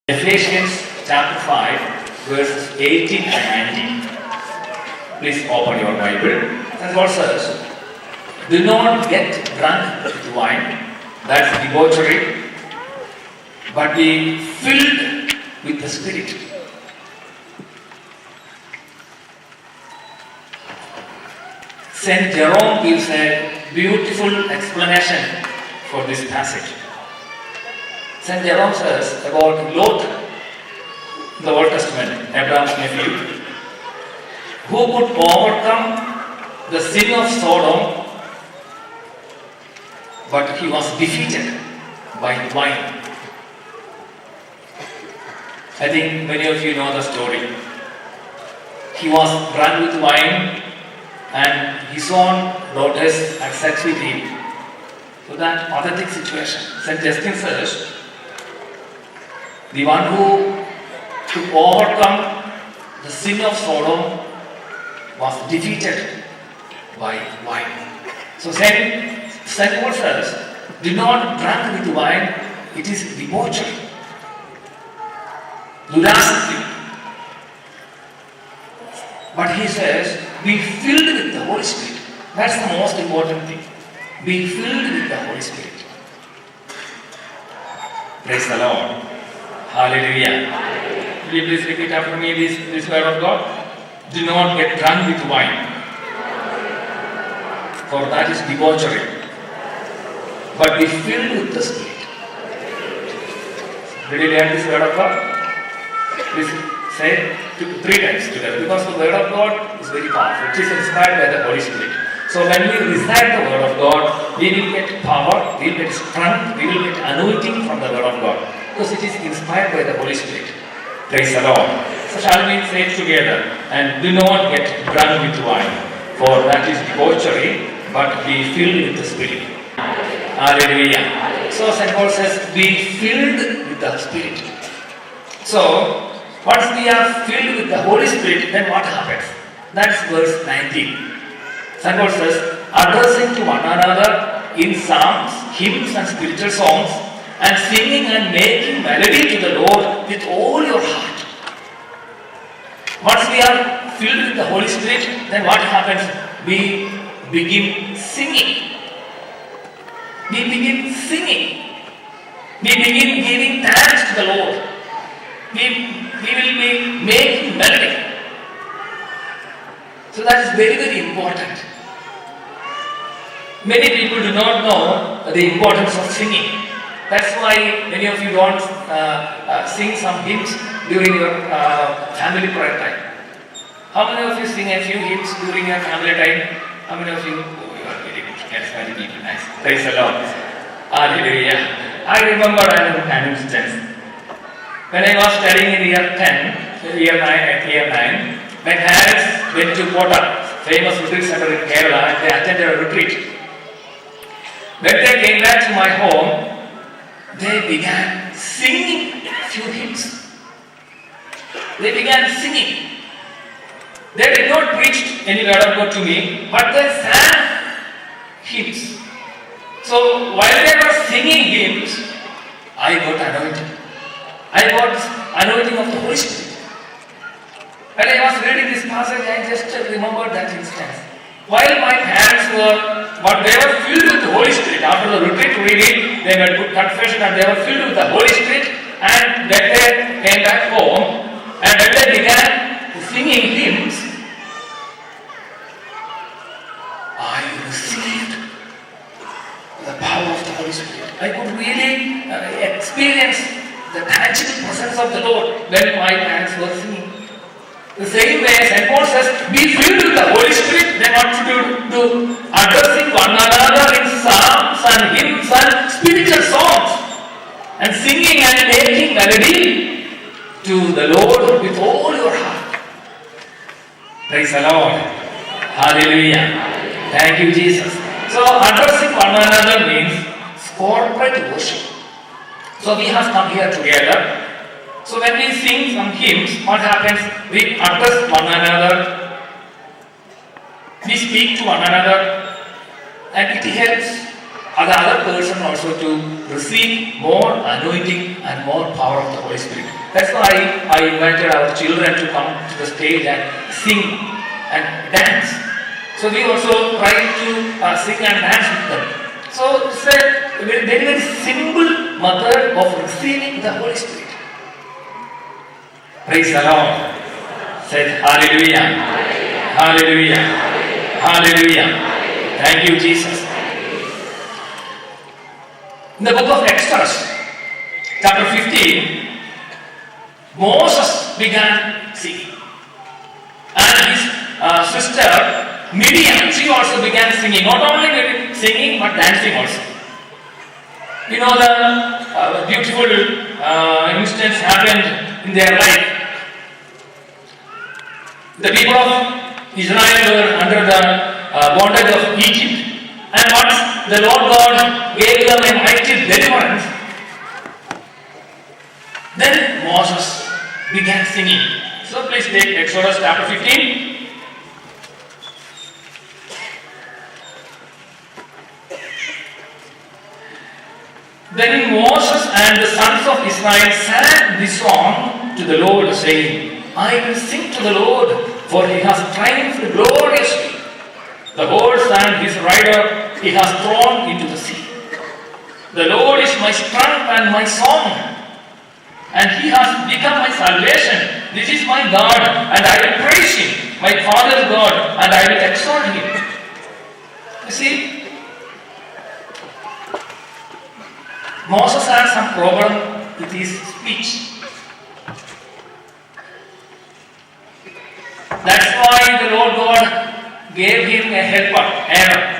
Ephesians chapter 5, verses 18 and 19. Please open your Bible. And God says, do not get drunk with wine, that's debauchery, but be filled with the Spirit. St. Jerome gives a beautiful explanation for this passage. St. Jerome says about Lot, the Old Testament, Abraham's nephew, who could overcome the sin of Sodom, but he was defeated by wine. I think many of you know the story. He was drunk with wine and his own daughters had sex with him. So that pathetic situation. St. Justin says, the one who to overcome the sin of Sodom was defeated by wine. So St. Paul says, do not drink with wine, it is debauchery, ludicrously. But he says, be filled with the Holy Spirit. That's the most important thing. Be filled with the Holy Spirit. Praise the Lord. Hallelujah. Will you please repeat after me this word of God? Do not get drunk with wine, for that is debauchery, but be filled with the Spirit. Did you learn this word of God? Please say it 3 times together, because the word of God is very powerful. It is inspired by the Holy Spirit. So when we recite the word of God, we will get power, we will get strength, we will get anointing from the word of God, because it is inspired by the Holy Spirit. Praise the Lord. So shall we say it together? And do not get drunk with wine, for that is debauchery, but be filled with the Spirit. Hallelujah. So St. Paul says, be filled with the Spirit. So once we are filled with the Holy Spirit, then what happens? That's verse 19. St. Paul says, addressing to one another in psalms, hymns and spiritual songs, and singing and making melody to the Lord with all your heart. Once we are filled with the Holy Spirit, then what happens? We begin singing. We begin singing. We begin giving thanks to the Lord. We will be making melody. So that is very, very important. Many people do not know the importance of singing. That's why many of you don't sing some hymns during your family prayer time. How many of you sing a few hymns during your family time? How many of you? Oh, you are very good. Yes, very good. Nice. Praise the Lord. Hallelujah. I remember an instance. When I was studying in year 9, my parents went to Kota, famous retreat center in Kerala, and they attended a retreat. When they came back to my home, they began singing a few hymns. They began singing. They did not preach any word of God to me, but they sang hymns. So while they were singing hymns, I got anointed. I got anointing of the Holy Spirit. When I was reading this passage, I just remembered that instance. While my parents they were filled with the Holy Spirit. After the retreat reading, they made good confession and they were filled with the Holy Spirit. And when they came back home, and when they began singing hymns, I received the power of the Holy Spirit. I could really experience the tangible presence of the Lord when my parents were singing. The same way St. Paul says, be filled with the Holy Spirit. Then what should you do? Addressing one another in psalms and hymns and spiritual songs, and singing and making melody to the Lord with all your heart. Praise the Lord. Hallelujah. Thank you, Jesus. So addressing one another means corporate worship. So we have come here together. So when we sing some hymns, what happens? We address one another, we speak to one another, and it helps the other person also to receive more anointing and more power of the Holy Spirit. That's why I invited our children to come to the stage and sing and dance. So we also try to sing and dance with them. So it's a very, very simple method of receiving the Holy Spirit. Praise the Lord. Say hallelujah. Hallelujah. Hallelujah. Thank you, Jesus. In the book of Exodus, chapter 15, Moses began singing. And his sister Miriam, she also began singing. Not only singing, but dancing also. You know, the beautiful instance happened in their life. The people of Israel were under the bondage of Egypt. And once the Lord God gave them a mighty deliverance, then Moses began singing. So please take Exodus chapter 15. Then Moses and the sons of Israel sang this song to the Lord, saying, I will sing to the Lord, for he has triumphed gloriously. The horse and his rider he has thrown into the sea. The Lord is my strength and my song, and he has become my salvation. This is my God, and I will praise him, my Father's God, and I will exalt him. You see, Moses had some problem with his speech. That's why the Lord God gave him a helper, Aaron.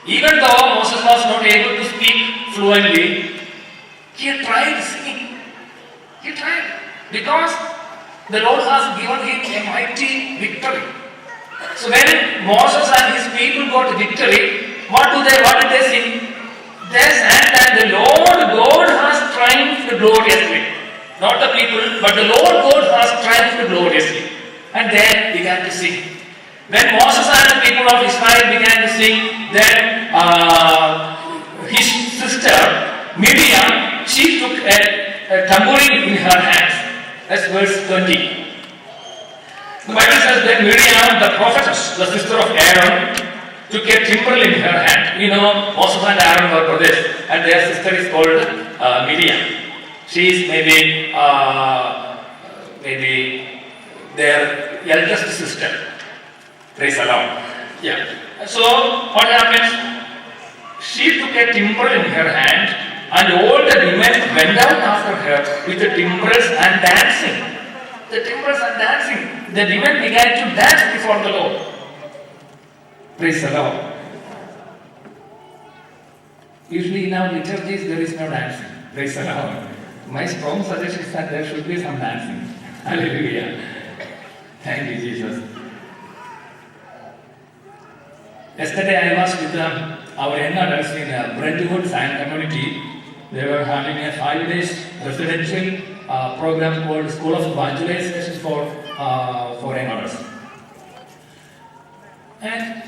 Even though Moses was not able to speak fluently, he tried singing. He tried. Because the Lord has given him a mighty victory. So when Moses and his people got victory, what did they sing? They sang that the Lord God has triumphed gloriously. Not the people, but the Lord God has triumphed gloriously. And they began to sing. When Moses and the people of Israel began to sing, then his sister Miriam, she took a tambourine in her hands. That's verse 20. The Bible says that Miriam, the prophetess, the sister of Aaron, took a timbrel in her hand. You know, Moses and Aaron were brothers, and their sister is called Miriam. She is maybe their eldest sister. Praise the Lord. Yeah. So what happens? She took a timbrel in her hand, and all the women went out after her with the timbrels and dancing. The timbrels and dancing. The women began to dance before the Lord. Praise the Lord. Usually in our liturgies there is no dancing. Praise the Lord. My strong suggestion is that there should be some dancing. Hallelujah. Thank you, Jesus. Yesterday I was with our young adults in Brentwood Science Community. They were having a 5 days residential program called School of Evangelization for young adults. And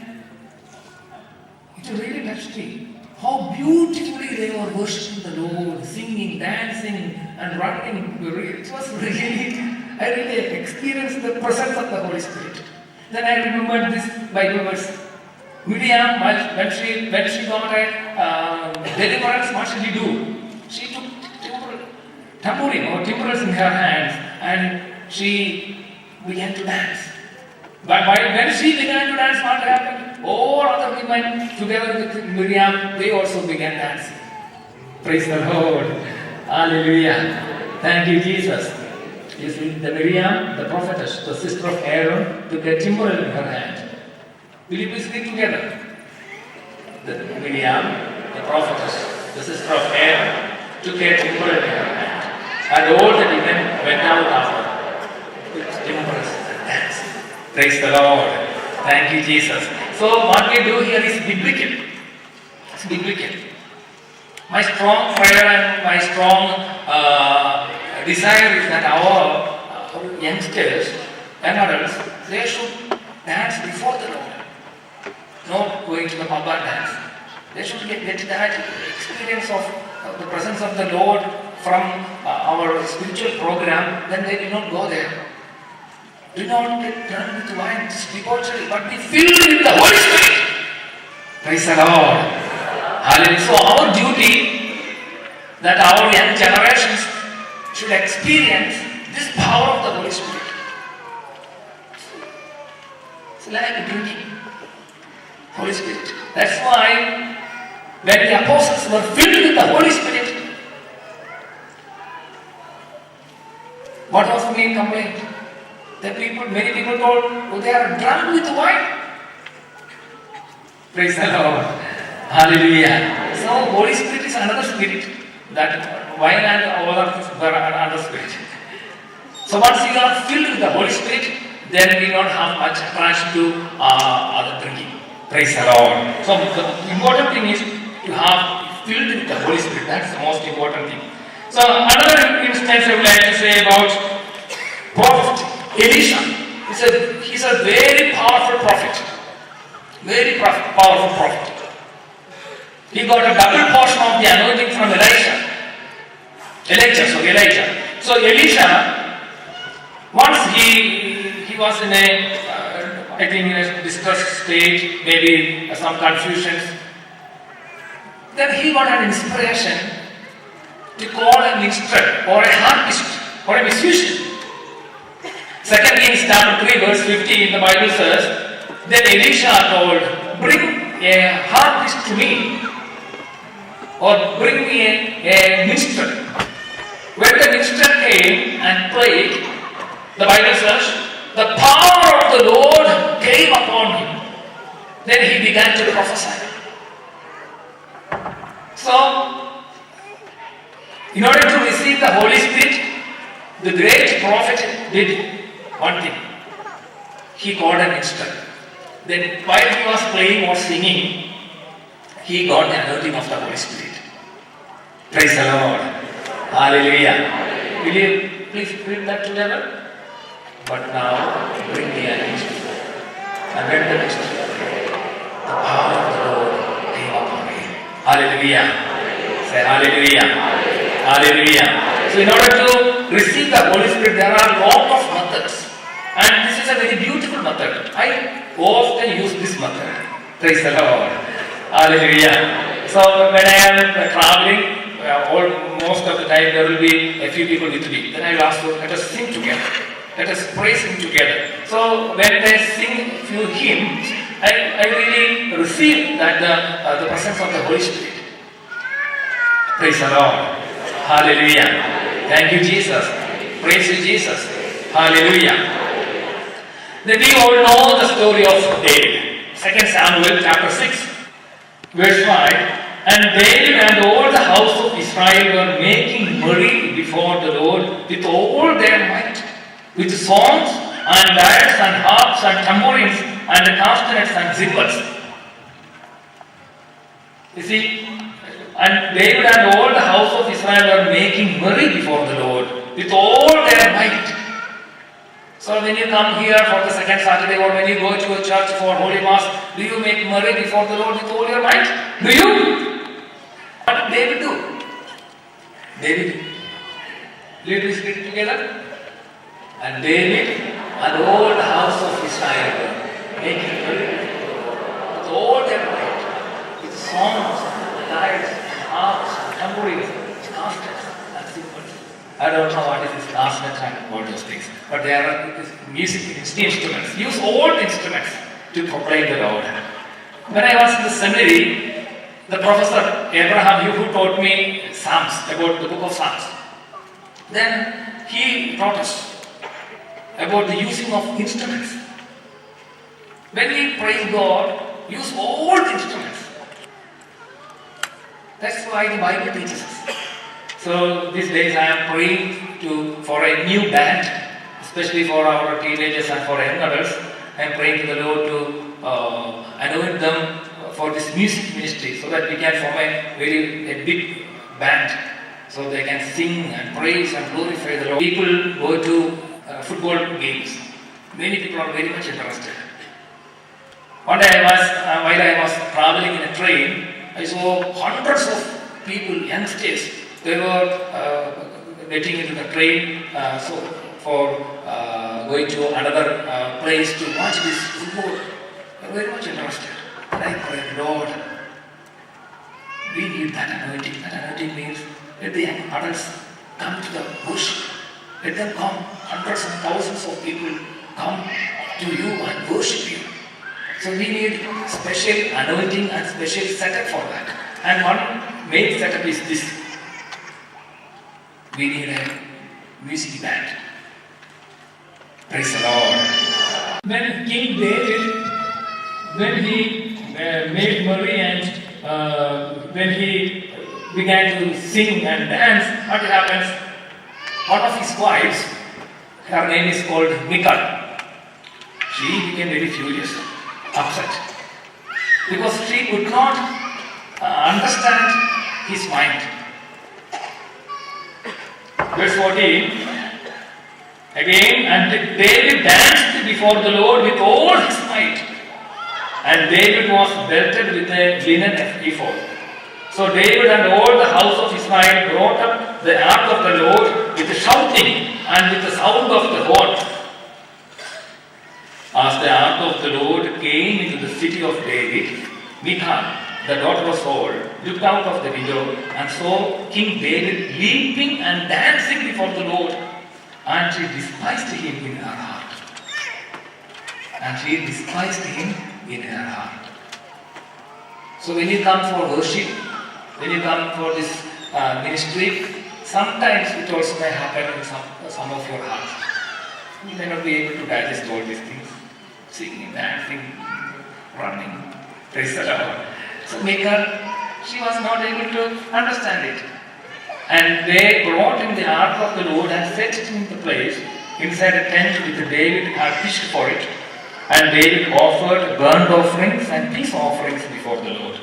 it really touched me how beautifully they were worshiping the Lord, singing, dancing, and running. It was really, I really experienced the presence of the Holy Spirit. Then I remembered this Bible verse. Miriam, when she got a deliverance, what did she do? She took tambourine or timbrels in her hands and she began to dance. But when she began to dance, what happened? All other women together with Miriam, they also began dancing. Praise the Lord. Hallelujah. Thank you, Jesus. You see, the Miriam, the prophetess, the sister of Aaron, took a timbrel in her hand. Will you please sing together? The Miriam, the prophetess, the sister of Aaron, took a timbrel in her hand. And all the women went out after her with timbrels and dancing. Praise the Lord. Thank you, Jesus. So what we do here is biblical. It's biblical. My strong prayer and my strong desire is that our youngsters and adults, they should dance before the Lord. Not going to the pub and dance. They should get that experience of the presence of the Lord from our spiritual program. Then they did not go there. Do not get drunk with wine, this debauchery, but be filled with the Holy Spirit. Praise the Lord. Hallelujah. So our duty that our young generations should experience this power of the Holy Spirit. It's like drinking Holy Spirit. That's why when the apostles were filled with the Holy Spirit, what was the main complaint? Many people told, oh, they are drunk with wine. Praise the Lord. Hallelujah. So Holy Spirit is another spirit. That wine and all others are another spirit. So once you are filled with the Holy Spirit, then we don't have much attraction to other drinking. Praise the Lord. So the important thing is to have filled with the Holy Spirit. That's the most important thing. So another instance I would like to say about prophet Elisha. He's a very powerful prophet. Very powerful prophet. He got a double portion of the anointing from Elijah. So Elisha, once he was in a distressed state, maybe some confusions. Then he got an inspiration to call a minstrel or a harpist or a musician. 2 Kings chapter 3 verse 15, the Bible says, then Elisha told, bring a harpist to me, or bring me a minstrel. When the minstrel came and played, the Bible says, the power of the Lord came upon him. Then he began to prophesy. So, in order to receive the Holy Spirit, the great prophet did one thing. He called a minstrel. Then while he was playing or singing, he got the anointing of the Holy Spirit. Praise the Lord. Hallelujah. Will you please read that together? But now bring the anointing. And when the next, the power of the Lord came upon him. Hallelujah. Say hallelujah. Hallelujah. So in order to receive the Holy Spirit, there are a lot of methods. And this is a very beautiful method. I often use this method. Praise the Lord. Hallelujah. So when I am traveling, most of the time there will be a few people with me. Then I will ask them, let us sing together. Let us praise Him together. So when I sing a few hymns, I really receive that the presence of the Holy Spirit. Praise the Lord. Hallelujah. Thank you, Jesus. Praise you, Jesus. Hallelujah. Then we all know the story of David. 2 Samuel chapter 6, verse 5. And David and all the house of Israel were making merry before the Lord with all their might, with songs and lyres and harps and tambourines and castanets and cymbals. You see, and David and all the house of Israel were making merry before the Lord with all their might. So when you come here for the second Saturday or when you go to a church for Holy Mass, do you make merry before the Lord with all your might? Do you? What did David do? David, lead this speak together. And David and all the house of Israel were making merry with all their might, with songs, lyres, harps, tambourines, castanets, and cymbals. I don't know what is this castanet and all those things, but they are music instruments. Use old instruments to proclaim the Lord. When I was in the seminary, the professor Abraham, who taught me Psalms, about the book of Psalms, then he taught us about the using of instruments. When we praise God, use old instruments. That's why the Bible teaches us. So these days I am praying for a new band, especially for our teenagers and for young adults. I am praying to the Lord to anoint them for this music ministry, so that we can form a big band, so they can sing and praise and glorify the Lord. People go to football games. Many people are very much interested. One day while I was traveling in a train, I saw hundreds of people, youngsters, they were getting into the train so for going to another place to watch this football. They were very much interested. And I prayed, Lord, we need that anointing. That anointing means let the young adults come to the bush. Let them come, hundreds and thousands of people come to you and worship you. So we need special anointing and special setup for that. And one main setup is this. We need a music band. Praise the Lord. When King David, when he made merry and when he began to sing and dance, what happens? One of his wives, her name is called Michal. She became very furious, upset, because she could not understand his mind. Verse 14. Again, and David danced before the Lord with all his might. And David was belted with a linen ephod. So David and all the house of Israel brought up the ark of the Lord with shouting and with the sound of the horn. As the ark of the Lord came into the city of David, Michal, the daughter of Saul, looked out of the window and saw King David leaping and dancing before the Lord. And she despised him in her heart. And she despised him in her heart. So when you come for worship, when you come for this ministry, sometimes it also may happen in some of your hearts. You may not be able to digest all these things. Singing, dancing, running. Praise the Lord. So Michal, she was not able to understand it. And they brought in the ark of the Lord and set it in the place inside a tent which David had pitched for it. And David offered burnt offerings and peace offerings before the Lord.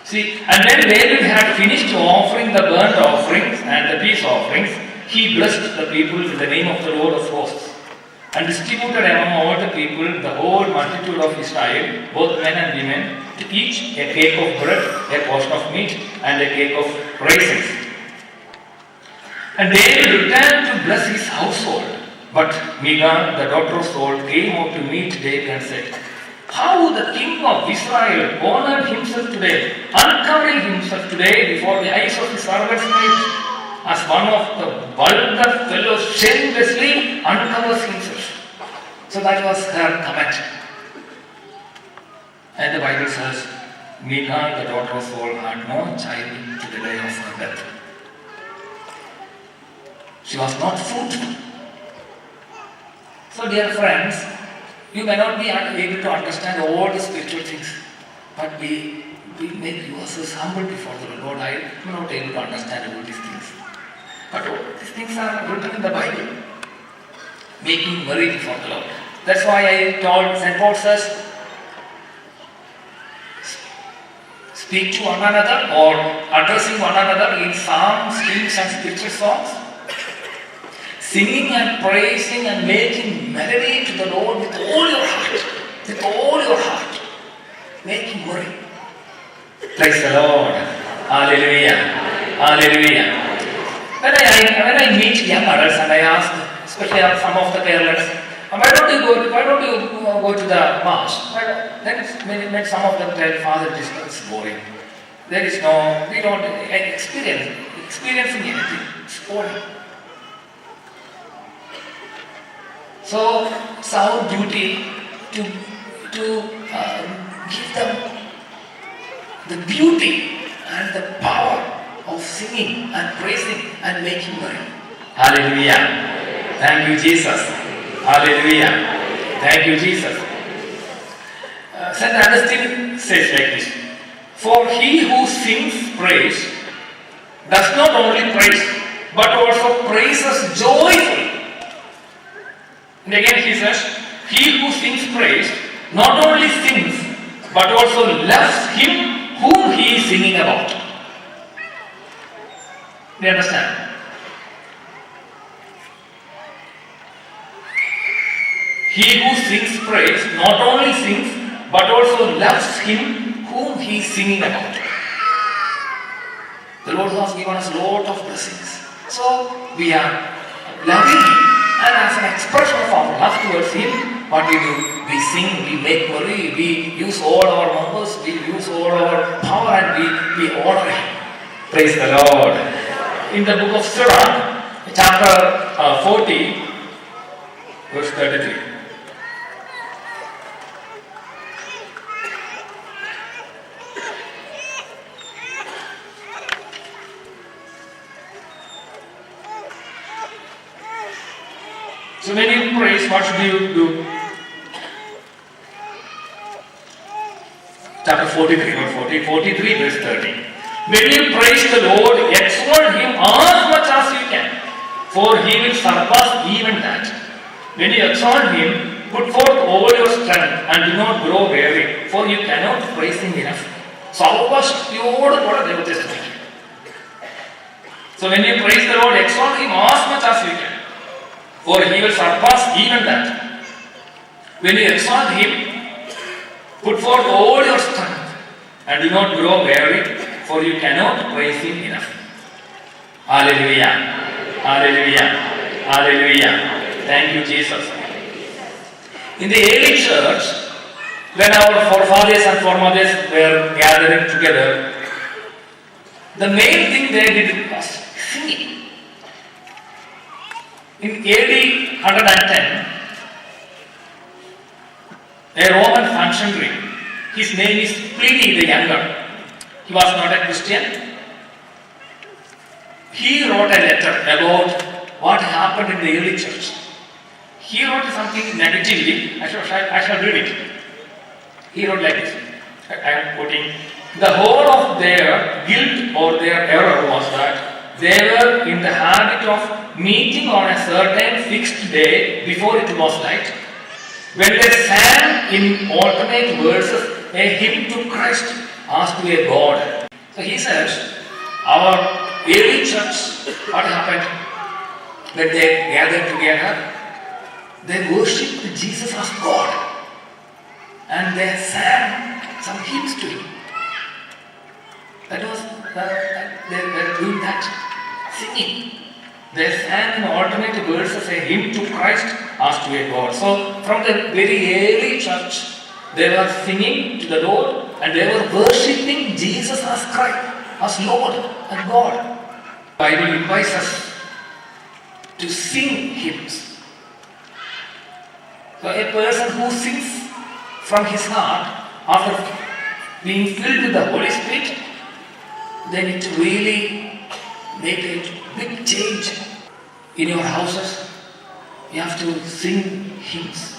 See, and when David had finished offering the burnt offerings and the peace offerings, he blessed the people in the name of the Lord of hosts, and distributed among all the people, the whole multitude of Israel, both men and women, to each a cake of bread, a portion of meat, and a cake of raisins. And David returned to bless his household. But Michal, the daughter of Saul, came out to meet David and said, "How the king of Israel honored himself today, uncovering himself today before the eyes of his servants' maid, as one of the vulgar fellows shamelessly uncovers himself." So that was her comment. And the Bible says, Michal, the daughter of Saul, had no child to the day of her death. She was not fruitful. So dear friends, you may not be able to understand all the spiritual things, but we make yourselves humble before the Lord. I am not able to understand all these things. But all these things are written in the Bible. Making merry before the Lord. That's why I told St. Paul says, speak to one another or addressing one another in psalms, hymns and spiritual songs. Singing and praising and making melody to the Lord with all your heart. With all your heart. Making merry. Praise the Lord. Hallelujah. Hallelujah. When I meet young adults and I ask, especially some of the parents, why don't you go to the mass? Then some of them tell, Father, it's boring. There is no, we don't experiencing anything. It's boring. So it's our duty to give them the beauty and the power of singing and praising and making merry. Hallelujah. Thank you, Jesus. Hallelujah. Thank you, Jesus. St. Augustine says like this, for he who sings praise does not only praise, but also praises joyfully. And again he says, he who sings praise not only sings, but also loves him whom he is singing about. Do you understand? He who sings praise not only sings, but also loves him whom he he is singing about. The Lord has given us a lot of blessings. So we are loving Him. And as an expression of our love towards Him, what we do? We sing, we make merry, we use all our numbers, we use all our power, and we honor Him. Praise the Lord. In the book of Surah, chapter 40, verse 33. So when you praise, what should you do? Chapter 43, not 40, 43, verse 30. When you praise the Lord, exalt Him as much as you can, for He will surpass even that. When you exalt Him, put forth all your strength and do not grow weary, for you cannot praise Him enough. So when you praise the Lord, exalt Him as much as you can, for He will surpass even that. When you exalt Him, put forth all your strength and do not grow weary, for you cannot praise Him enough. Hallelujah. Hallelujah. Hallelujah. Thank you, Jesus. In the early church, when our forefathers and foremothers were gathering together, the main thing they did was singing. In AD 110, a Roman functionary, his name is Pliny the Younger. He was not a Christian. He wrote a letter about what happened in the early church. He wrote something negatively. I shall read it. He wrote like this. I am quoting. The whole of their guilt or their error was that they were in the habit of meeting on a certain fixed day before it was light, when they sang in alternate verses a hymn to Christ as to a God. So he says, our early church, what happened? When they gathered together, they worshipped Jesus as God. And they sang some hymns to Him. That was, they were doing that, singing. They sang in alternate verses a hymn to Christ as to a God. So from the very early church, they were singing to the Lord and they were worshipping Jesus as Christ, as Lord and God. The Bible invites us to sing hymns. So a person who sings from his heart after being filled with the Holy Spirit, then it really make a big change in your houses. You have to sing hymns.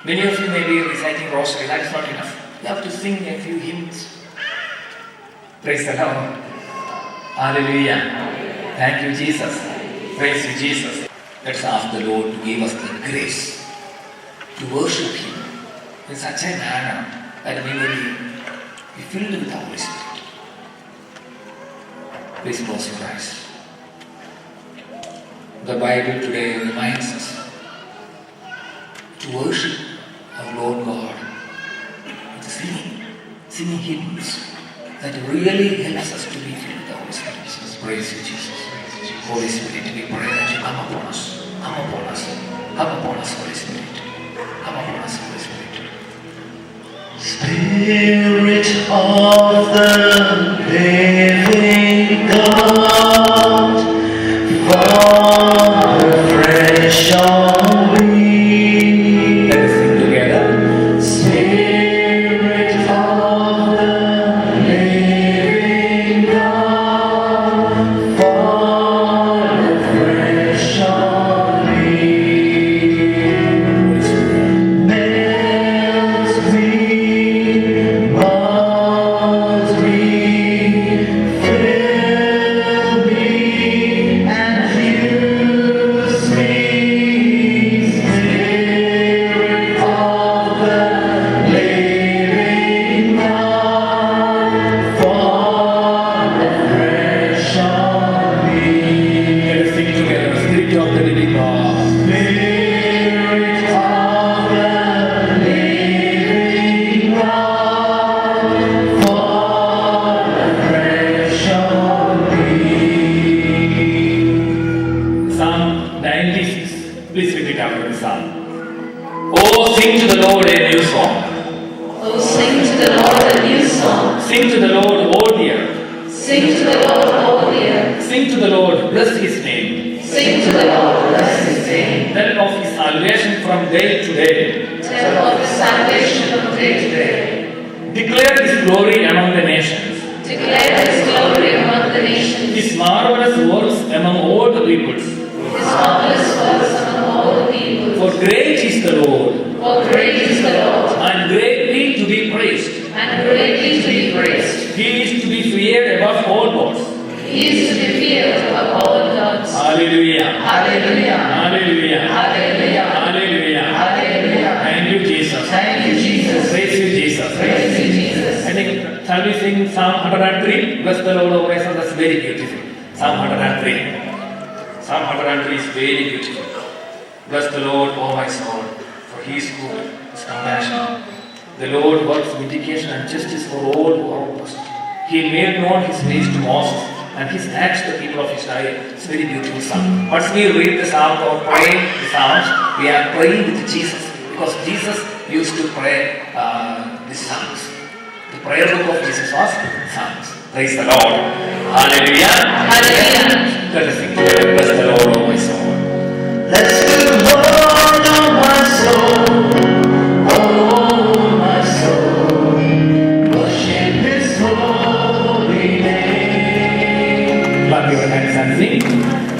Many of you may be reciting rosary, that is not enough. You have to sing a few hymns. Praise the Lord. Hallelujah. Thank you, Jesus. Praise you, Jesus. Let's ask the Lord to give us the grace to worship Him in such a manner that we will be filled with the Holy Spirit. Please close your eyes. The Bible today reminds us to worship our Lord God with singing hymns that really helps us to be filled with the Holy Spirit. Praise you, Jesus. Holy Spirit, we pray that you come upon us. Come upon us. Come upon us, Holy Spirit. Come upon us, Holy Spirit. Spirit of the living God, fall afresh on me. Let us sing together. Spirit of the living God, fall afresh on me. Melt me, mold me, fill after the psalm. Oh, sing to the Lord a new song. Oh, sing to the Lord a new song. Sing to the Lord, all the earth. Sing to the Lord all the earth. Sing to the Lord, bless his name. Sing to the Lord, bless his name. Tell of his salvation from day to day. Tell of his salvation from day to day. Declare his glory among the nations. Declare his glory among the nations. His marvelous works among all the peoples. His marvelous works among all the people. For great is the Lord, For great is the Lord, and greatly to be praised. and greatly to be praised. He is to be feared above all gods. He is to be feared above all gods. Hallelujah. Hallelujah. Hallelujah. Hallelujah. Hallelujah. Hallelujah. Thank you, Jesus. Thank you, Jesus. Praise you, Jesus. Praise you, Jesus. I think, shall we sing Psalm 103? Bless the Lord, O my soul. That's very beautiful. Psalm 103. Psalm 103 is very beautiful. Bless the Lord, O my soul, for he is good, his compassion. The Lord works vindication and justice for all who are oppressed. He made known his ways to Moses and his acts to the people of Israel. It's a very beautiful psalm. Once we read the psalm or pray the psalms, we are praying with Jesus, because Jesus used to pray the psalms. The prayer book of Jesus was psalms. Praise the Lord. Hallelujah. Hallelujah. Let us sing together. Bless the Lord, O my soul. Bless the Lord, O my soul. Oh, my soul. Worship his holy name. Clap your hands and sing.